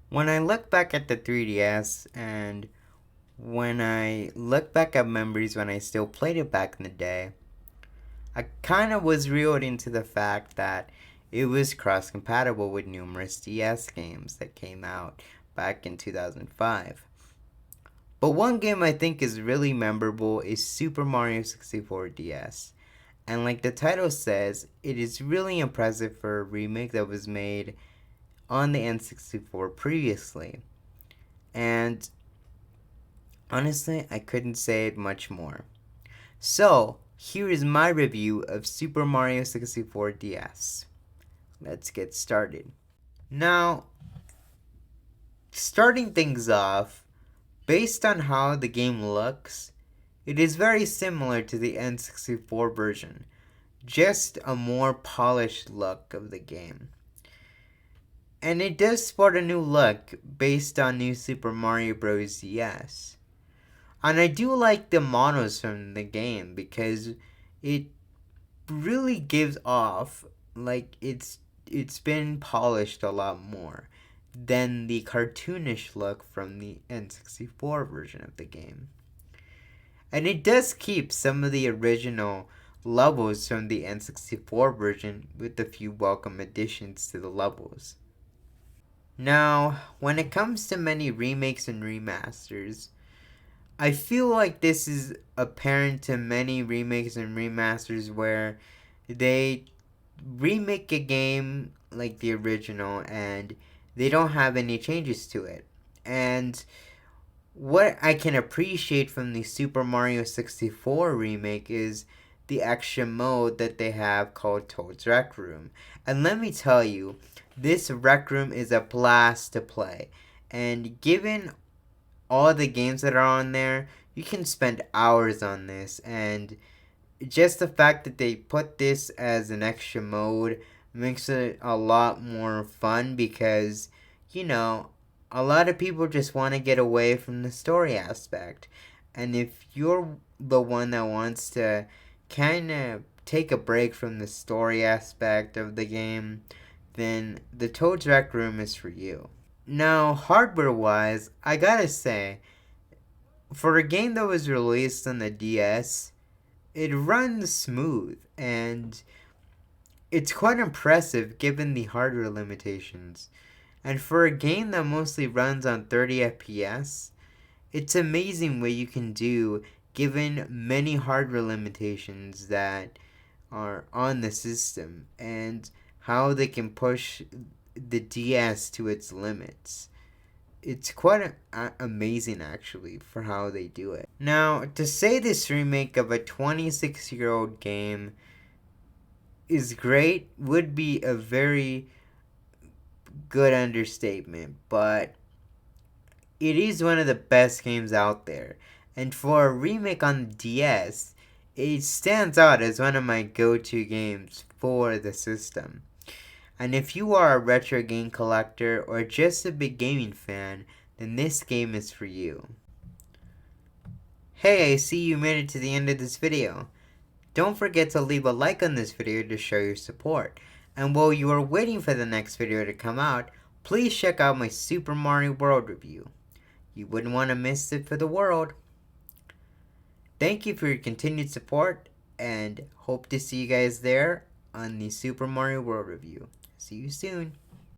When I look back at the 3DS and when I look back at memories when I still played it back in the day, I kind of was reeled into the fact that it was cross compatible with numerous DS games that came out back in 2005. But one game I think is really memorable is Super Mario 64 DS. And like the title says, it is really impressive for a remake that was made on the N64 previously. And honestly, I couldn't say it much more. So, here is my review of Super Mario 64 DS. Let's get started. Now, starting things off, based on how the game looks, it is very similar to the N64 version, just a more polished look of the game. And it does sport a new look based on New Super Mario Bros. DS. And I do like the models from the game because it really gives off like it's been polished a lot more than the cartoonish look from the N64 version of the game. And it does keep some of the original levels from the N64 version with a few welcome additions to the levels. Now, when it comes to many remakes and remasters, I feel like this is apparent to many remakes and remasters where they remake a game like the original and they don't have any changes to it. And what I can appreciate from the Super Mario 64 remake is the extra mode that they have called Toad's Rec Room. And let me tell you, this Rec Room is a blast to play. And given all the games that are on there, you can spend hours on this. And just the fact that they put this as an extra mode makes it a lot more fun because, you know, a lot of people just want to get away from the story aspect. And if you're the one that wants to kind of take a break from the story aspect of the game, then the Toad's Rec Room is for you. Now, hardware wise, I gotta say, for a game that was released on the DS, it runs smooth and it's quite impressive given the hardware limitations. And for a game that mostly runs on 30 FPS, it's amazing what you can do given many hardware limitations that are on the system and how they can push the DS to its limits. It's quite amazing actually for how they do it. Now, to say this remake of a 26-year-old game is great would be a very good understatement, but it is one of the best games out there. And for a remake on the DS, it stands out as one of my go-to games for the system. And if you are a retro game collector or just a big gaming fan, then this game is for you. Hey, I see you made it to the end of this video. Don't forget to leave a like on this video to show your support. And while you are waiting for the next video to come out, please check out my Super Mario World review. You wouldn't want to miss it for the world. Thank you for your continued support and hope to see you guys there on the Super Mario World review. See you soon.